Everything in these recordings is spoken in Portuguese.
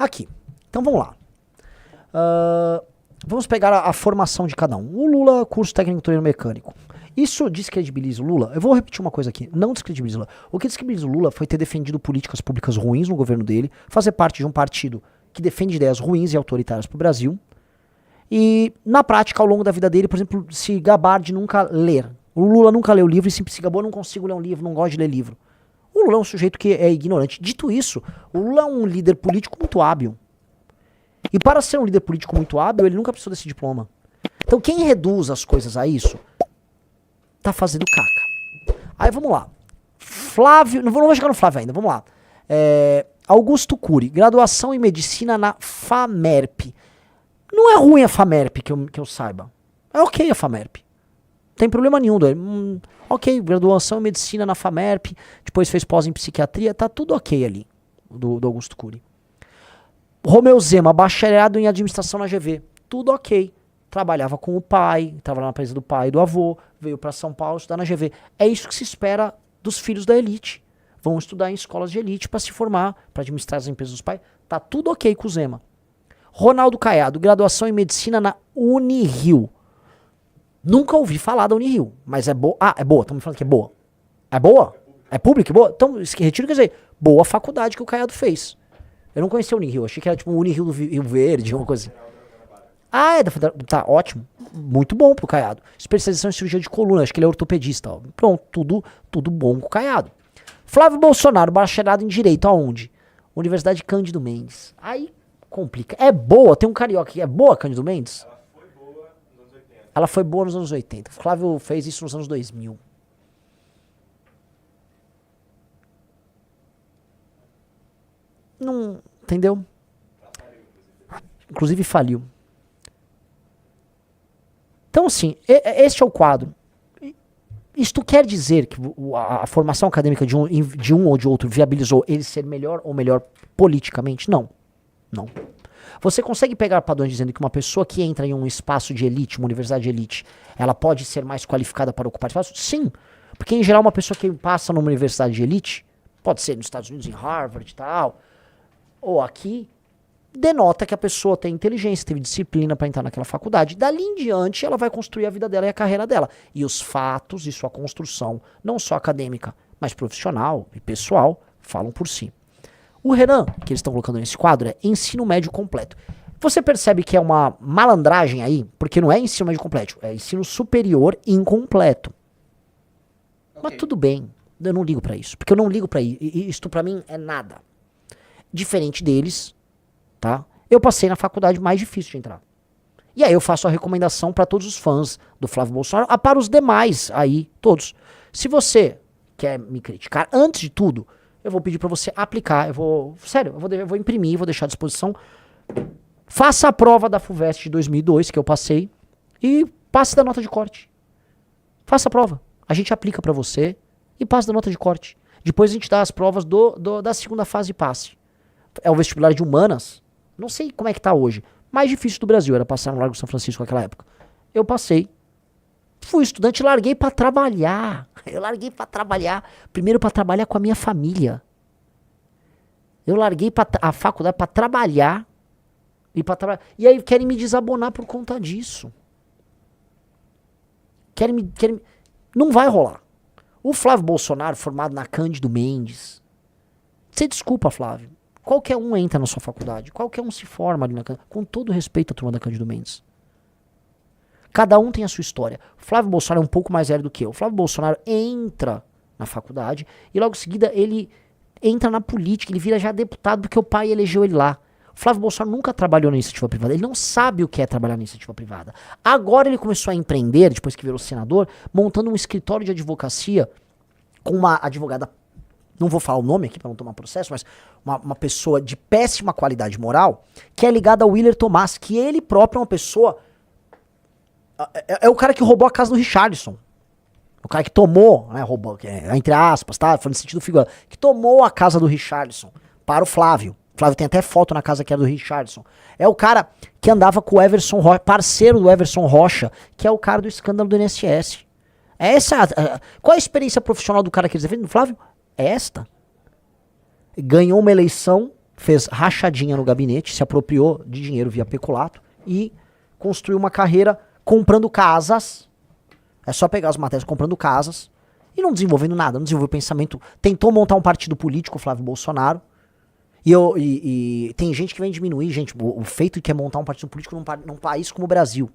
Aqui. Então vamos lá. Vamos pegar a formação de cada um. O Lula, curso técnico torneiro mecânico. Isso descredibiliza o Lula? Eu vou repetir uma coisa aqui. Não descredibiliza o Lula. O que descredibiliza o Lula foi ter defendido políticas públicas ruins no governo dele, fazer parte de um partido que defende ideias ruins e autoritárias pro Brasil, e na prática, ao longo da vida dele, por exemplo, se gabar de nunca ler. O Lula nunca leu livro e sempre se gabou, não consigo ler um livro, não gosto de ler livro. O Lula é um sujeito que é ignorante. Dito isso, o Lula é um líder político muito hábil. E para ser um líder político muito hábil, ele nunca precisou desse diploma. Então quem reduz as coisas a isso, tá fazendo caca. Aí vamos lá. Flávio, não vou chegar no Flávio ainda, vamos lá. Augusto Cury, graduação em medicina na FAMERP. Não é ruim a FAMERP, que eu saiba. É ok a FAMERP. Não tem problema nenhum. Ok, graduação em medicina na FAMERP, depois fez pós em psiquiatria, tá tudo ok ali, do Augusto Cury. Romeu Zema, bacharelado em administração na GV, tudo ok. Trabalhava com o pai, trabalhava na empresa do pai e do avô, veio para São Paulo estudar na GV. É isso que se espera dos filhos da elite. Vão estudar em escolas de elite para se formar, para administrar as empresas dos pais. Tá tudo ok com o Zema. Ronaldo Caiado, graduação em medicina na Unirio. Nunca ouvi falar da Unirio, mas é boa. Ah, é boa, estão me falando que é boa. É boa? É pública? É boa? Então, retiro, quer dizer, boa faculdade que o Caiado fez. Eu não conhecia a Unirio, achei que era tipo o Unirio do Rio Verde, uma coisa assim. Ah, é da Federal. Tá, ótimo. Muito bom pro Caiado. Especialização em cirurgia de coluna, acho que ele é ortopedista. Ó. Pronto, tudo bom com o Caiado. Flávio Bolsonaro, bacharelado em Direito, aonde? Universidade Cândido Mendes. Aí complica. É boa, tem um carioca aqui. É boa Cândido Mendes? Ela foi boa nos anos 80. Ela foi boa nos anos 80. Flávio fez isso nos anos 2000. Não, entendeu? Inclusive faliu. Então, assim, este é o quadro. Isto quer dizer que a formação acadêmica de um ou de outro viabilizou ele ser melhor ou melhor politicamente? Não. Não. Você consegue pegar padrões dizendo que uma pessoa que entra em um espaço de elite, uma universidade de elite, ela pode ser mais qualificada para ocupar espaço? Sim. Porque, em geral, uma pessoa que passa numa universidade de elite, pode ser nos Estados Unidos, em Harvard e tal, ou aqui, denota que a pessoa tem inteligência, teve disciplina para entrar naquela faculdade. Dali em diante, ela vai construir a vida dela e a carreira dela. E os fatos e sua construção, não só acadêmica, mas profissional e pessoal, falam por si. O Renan, que eles estão colocando nesse quadro, é ensino médio completo. Você percebe que é uma malandragem aí? Porque não é ensino médio completo, é ensino superior incompleto. Okay. Mas tudo bem, eu não ligo para isso. Porque eu não ligo para isso. Isto para mim é nada. Diferente deles, tá? Eu passei na faculdade mais difícil de entrar. E aí eu faço a recomendação para todos os fãs do Flávio Bolsonaro, para os demais aí, todos. Se você quer me criticar, antes de tudo, eu vou pedir para você aplicar, eu vou imprimir, vou deixar à disposição. Faça a prova da FUVEST de 2002, que eu passei, e passe da nota de corte. Faça a prova. A gente aplica para você e passe da nota de corte. Depois a gente dá as provas da segunda fase de passe. É o vestibular de humanas. Não sei como é que tá hoje. Mais difícil do Brasil era passar no Largo São Francisco naquela época. Eu passei. Fui estudante e larguei pra trabalhar. Eu larguei pra trabalhar. Primeiro pra trabalhar com a minha família. Eu larguei a faculdade pra trabalhar. E aí querem me desabonar por conta disso. Não vai rolar. O Flávio Bolsonaro, formado na Cândido Mendes. Você desculpa, Flávio. Qualquer um entra na sua faculdade. Qualquer um se forma ali na Cândido. Com todo respeito à turma da Cândido Mendes. Cada um tem a sua história. O Flávio Bolsonaro é um pouco mais velho do que eu. O Flávio Bolsonaro entra na faculdade e logo em seguida ele entra na política. Ele vira já deputado porque o pai elegeu ele lá. O Flávio Bolsonaro nunca trabalhou na iniciativa privada. Ele não sabe o que é trabalhar na iniciativa privada. Agora ele começou a empreender, depois que virou senador, montando um escritório de advocacia com uma advogada, não vou falar o nome aqui para não tomar processo, mas uma pessoa de péssima qualidade moral, que é ligada ao Willer Tomás, que ele próprio é uma pessoa... É o cara que roubou a casa do Richarlison. O cara que tomou, né, roubou, entre aspas, tá? Falando no sentido figurado, que tomou a casa do Richarlison para o Flávio. O Flávio tem até foto na casa que era do Richarlison. É o cara que andava com o Everson Rocha, parceiro do Everson Rocha, que é o cara do escândalo do INSS. Qual é a experiência profissional do cara que eles defendem? Flávio? É esta. Ganhou uma eleição, fez rachadinha no gabinete, se apropriou de dinheiro via peculato e construiu uma carreira comprando casas. É só pegar as matérias comprando casas e não desenvolvendo nada, não desenvolveu pensamento. Tentou montar um partido político, o Flávio Bolsonaro. E tem gente que vem diminuir, gente, o feito que é montar um partido político num país como o Brasil.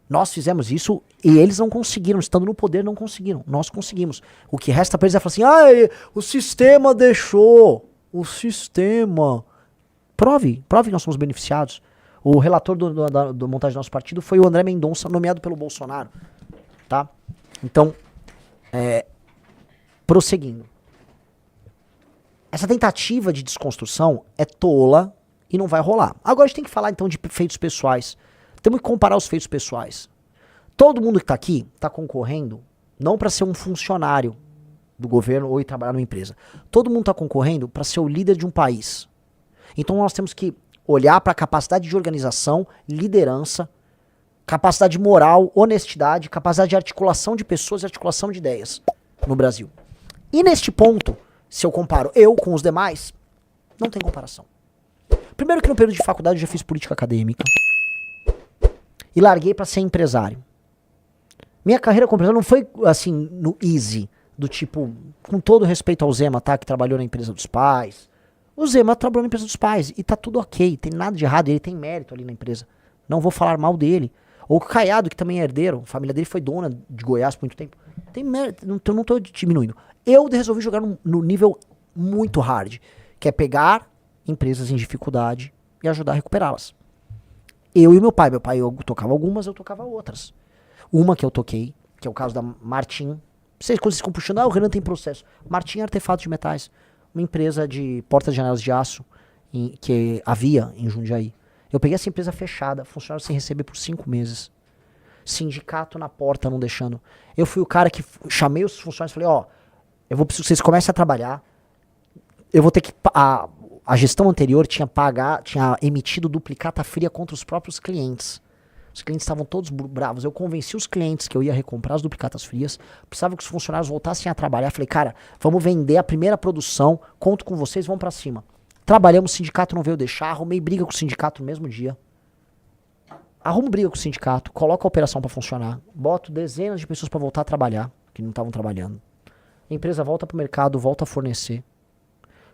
Nós fizemos isso e eles não conseguiram, estando no poder não conseguiram, nós conseguimos. O que resta pra eles é falar assim, o sistema deixou, o sistema. Prove que nós somos beneficiados. O relator do montagem do nosso partido foi o André Mendonça, nomeado pelo Bolsonaro. Tá? Então, prosseguindo. Essa tentativa de desconstrução é tola e não vai rolar. Agora a gente tem que falar então de feitos pessoais. Temos que comparar os feitos pessoais. Todo mundo que está aqui está concorrendo não para ser um funcionário do governo ou ir trabalhar numa empresa. Todo mundo está concorrendo para ser o líder de um país. Então nós temos que olhar para a capacidade de organização, liderança, capacidade moral, honestidade, capacidade de articulação de pessoas e articulação de ideias no Brasil. E neste ponto, se eu comparo eu com os demais, não tem comparação. Primeiro que no período de faculdade eu já fiz política acadêmica e larguei para ser empresário. Minha carreira como empresário não foi assim no easy, do tipo, com todo respeito ao Zema, tá, que trabalhou na empresa dos pais. O Zema trabalhou na empresa dos pais e tá tudo ok, tem nada de errado, ele tem mérito ali na empresa. Não vou falar mal dele. Ou o Caiado, que também é herdeiro, a família dele foi dona de Goiás por muito tempo. Tem mérito, não tô diminuindo. Eu resolvi jogar no nível muito hard, que é pegar empresas em dificuldade e ajudar a recuperá-las. Eu e meu pai eu tocava algumas, eu tocava outras. Uma que eu toquei, que é o caso da Martim. Vocês quando vocês ficam puxando, o Renan tem processo. Martim é Artefatos de Metais, uma empresa de portas e janelas de aço que havia em Jundiaí. Eu peguei essa empresa fechada, funcionário sem receber por 5 meses. Sindicato na porta, não deixando. Eu fui o cara que chamei os funcionários e falei, eu vou precisar que vocês comecem a trabalhar. Eu vou ter que... A gestão anterior tinha emitido duplicata fria contra os próprios clientes. Os clientes estavam todos bravos. Eu convenci os clientes que eu ia recomprar as duplicatas frias. Precisava que os funcionários voltassem a trabalhar. Falei, cara, vamos vender a primeira produção. Conto com vocês, vamos pra cima. Trabalhamos, o sindicato não veio deixar. Arrumei briga com o sindicato no mesmo dia. Arrumo briga com o sindicato. Coloco a operação pra funcionar. Boto dezenas de pessoas pra voltar a trabalhar, que não estavam trabalhando. A empresa volta pro mercado, volta a fornecer.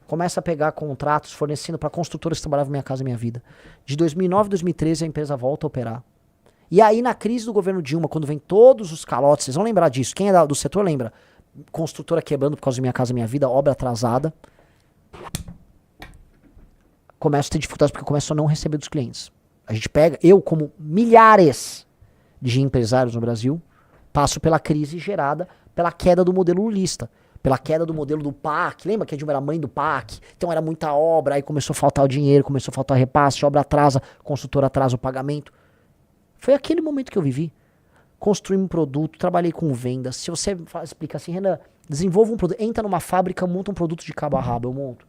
Começa a pegar contratos fornecendo para construtoras que trabalhavam Minha Casa Minha Vida. De 2009 a 2013 a empresa volta a operar. E aí na crise do governo Dilma, quando vem todos os calotes, vocês vão lembrar disso, quem é do setor lembra? Construtora quebrando por causa de Minha Casa Minha Vida, obra atrasada. Começa a ter dificuldades porque começa a não receber dos clientes. A gente pega, eu como milhares de empresários no Brasil, passo pela crise gerada pela queda do modelo lulista. Pela queda do modelo do PAC, lembra que a Dilma era mãe do PAC? Então era muita obra, aí começou a faltar o dinheiro, começou a faltar repasse, obra atrasa, consultora atrasa o pagamento. Foi aquele momento que eu vivi. Construí um produto, trabalhei com vendas. Se você explica assim, Renan, desenvolva um produto, entra numa fábrica, monta um produto de cabo a rabo, eu monto.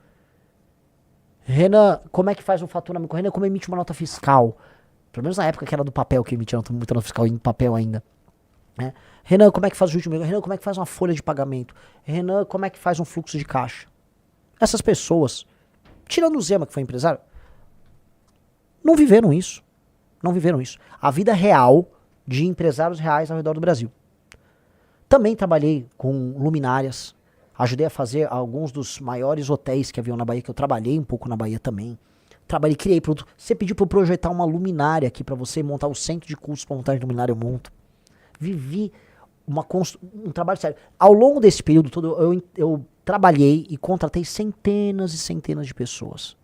Renan, como é que faz um faturamento? Renan, como emite uma nota fiscal? Pelo menos na época que era do papel, que emitia muita nota fiscal em papel ainda. Né? Renan, como é que faz o juros de mês? Renan, como é que faz uma folha de pagamento? Renan, como é que faz um fluxo de caixa? Essas pessoas, tirando o Zema, que foi empresário, não viveram isso. Não viveram isso. A vida real de empresários reais ao redor do Brasil. Também trabalhei com luminárias. Ajudei a fazer alguns dos maiores hotéis que haviam na Bahia, que eu trabalhei um pouco na Bahia também. Trabalhei, criei produto. Você pediu para eu projetar uma luminária aqui para você montar o centro de cursos para montagem de luminária, eu monto. Vivi um trabalho sério. Ao longo desse período todo, eu trabalhei e contratei centenas e centenas de pessoas.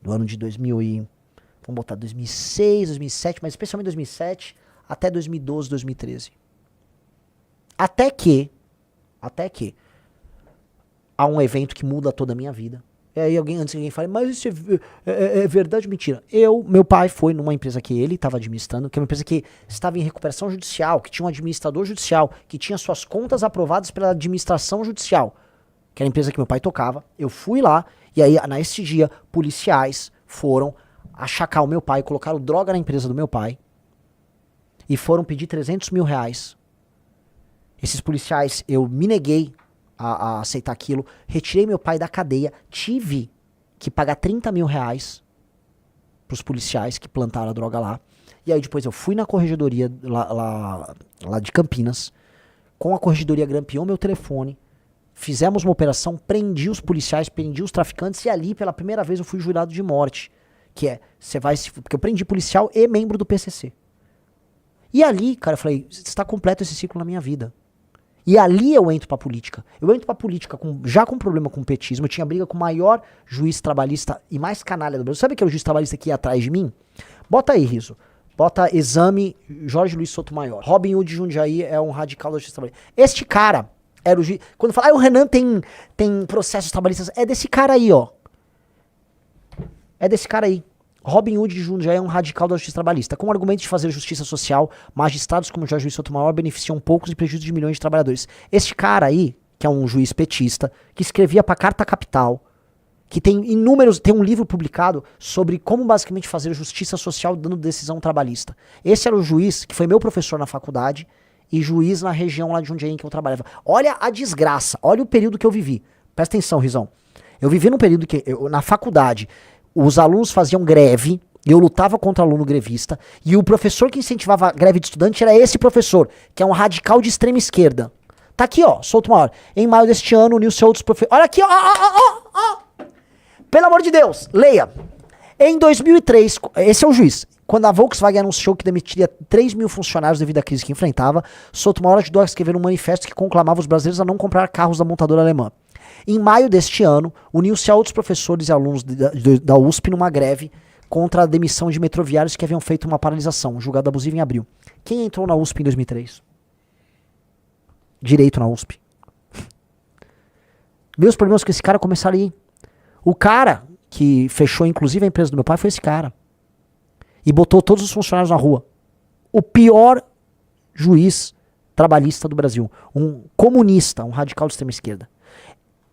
Do ano de 2006, 2007, mas especialmente 2007, até 2012, 2013. Até que há um evento que muda toda a minha vida. E aí antes que alguém fale, mas isso é verdade ou mentira? Meu pai foi numa empresa que ele estava administrando, que é uma empresa que estava em recuperação judicial, que tinha um administrador judicial, que tinha suas contas aprovadas pela administração judicial, que era a empresa que meu pai tocava. Eu fui lá, e aí nesse dia, policiais foram achacar o meu pai, colocaram droga na empresa do meu pai, e foram pedir 300 mil reais. Esses policiais, eu me neguei a aceitar aquilo, retirei meu pai da cadeia, tive que pagar 30 mil reais pros policiais que plantaram a droga lá. E aí depois eu fui na corregedoria lá de Campinas, com a corregedoria grampeou meu telefone, fizemos uma operação, prendi os policiais, prendi os traficantes, e ali pela primeira vez eu fui jurado de morte. Que é, você vai se... Porque eu prendi policial e membro do PCC. E ali, cara, eu falei, está completo esse ciclo na minha vida. E ali eu entro pra política. Eu entro pra política já com problema com o petismo. Eu tinha briga com o maior juiz trabalhista e mais canalha do Brasil. Sabe que é o juiz trabalhista que ia atrás de mim? Bota aí, Riso. Bota exame Jorge Luiz Sotomayor. Robin Hood Jundiaí é um radical da justiça trabalhista. Este cara era o juiz... Quando fala, o Renan tem processos trabalhistas. É desse cara aí, ó. É desse cara aí. Robin Hood de Jundiaí é um radical da justiça trabalhista. Com o argumento de fazer justiça social, magistrados como Jorge Luiz Sotomayor beneficiam poucos e prejudicam de milhões de trabalhadores. Este cara aí, que é um juiz petista, que escrevia pra Carta Capital, que tem inúmeros... Tem um livro publicado sobre como basicamente fazer justiça social dando decisão trabalhista. Esse era o juiz que foi meu professor na faculdade e juiz na região lá de Jundiaí em que eu trabalhava. Olha a desgraça, olha o período que eu vivi. Presta atenção, Rizão. Eu vivi num período que, na faculdade... Os alunos faziam greve, eu lutava contra aluno grevista, e o professor que incentivava a greve de estudante era esse professor, que é um radical de extrema esquerda. Tá aqui, ó, solta uma hora. Em maio deste ano, uniu-se outros professores. Olha aqui, ó. Pelo amor de Deus, leia. Em 2003, esse é o juiz. Quando a Volkswagen anunciou que demitiria 3 mil funcionários devido à crise que enfrentava, Sotomayor ajudou a escrever um manifesto que conclamava os brasileiros a não comprar carros da montadora alemã. Em maio deste ano, uniu-se a outros professores e alunos da USP numa greve contra a demissão de metroviários que haviam feito uma paralisação, julgada abusiva em abril. Quem entrou na USP em 2003? Direito na USP. Meus problemas com esse cara começaram aí. O cara que fechou inclusive a empresa do meu pai foi esse cara. E botou todos os funcionários na rua. O pior juiz trabalhista do Brasil. Um comunista, um radical de extrema esquerda.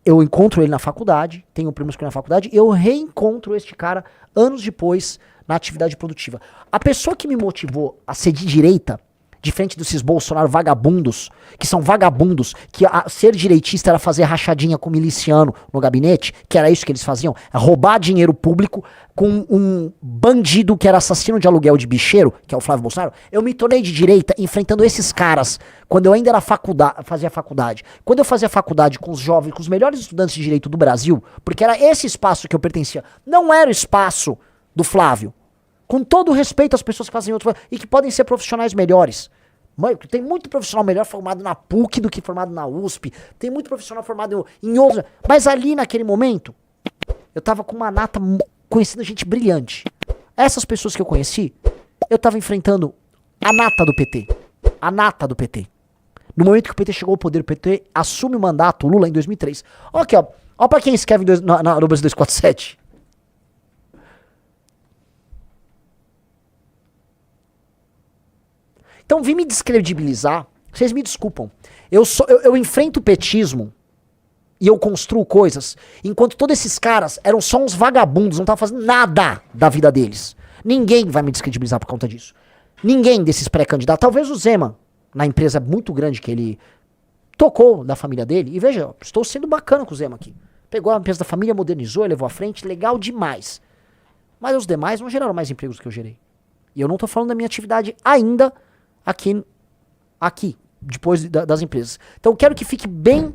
Eu encontro ele na faculdade, tenho primos com ele na faculdade, e eu reencontro este cara anos depois na atividade produtiva. A pessoa que me motivou a ser de direita, de frente desses Bolsonaro vagabundos, que são vagabundos, que ser direitista era fazer rachadinha com miliciano no gabinete, que era isso que eles faziam, é roubar dinheiro público com um bandido que era assassino de aluguel de bicheiro, que é o Flávio Bolsonaro. Eu me tornei de direita enfrentando esses caras quando eu ainda era fazia faculdade. Quando eu fazia faculdade com os jovens, com os melhores estudantes de direito do Brasil, porque era esse espaço que eu pertencia, não era o espaço do Flávio. Com todo o respeito às pessoas que fazem outro e que podem ser profissionais melhores. Mãe, tem muito profissional melhor formado na PUC do que formado na USP. Tem muito profissional formado em outros. Mas ali naquele momento, eu tava com uma nata, conhecendo gente brilhante. Essas pessoas que eu conheci, eu tava enfrentando a nata do PT. A nata do PT. No momento que o PT chegou ao poder, o PT assume o mandato, o Lula, em 2003. Olha aqui, ó. Olha pra quem escreve no Brasil 247. Então, vim me descredibilizar. Vocês me desculpam. Eu enfrento o petismo e eu construo coisas, enquanto todos esses caras eram só uns vagabundos, não estavam fazendo nada da vida deles. Ninguém vai me descredibilizar por conta disso. Ninguém desses pré-candidatos. Talvez o Zema, na empresa muito grande que ele tocou da família dele. E veja, estou sendo bacana com o Zema aqui. Pegou a empresa da família, modernizou, levou à frente, legal demais. Mas os demais não geraram mais empregos do que eu gerei. E eu não estou falando da minha atividade ainda aqui, depois das empresas. Então eu quero que fique bem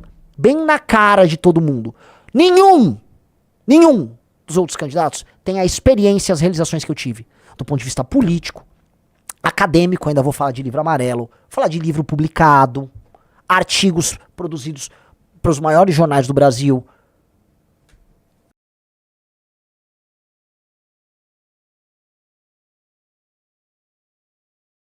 na cara de todo mundo. Nenhum dos outros candidatos tem a experiência e as realizações que eu tive. Do ponto de vista político, acadêmico, ainda vou falar de livro amarelo, falar de livro publicado, artigos produzidos para os maiores jornais do Brasil,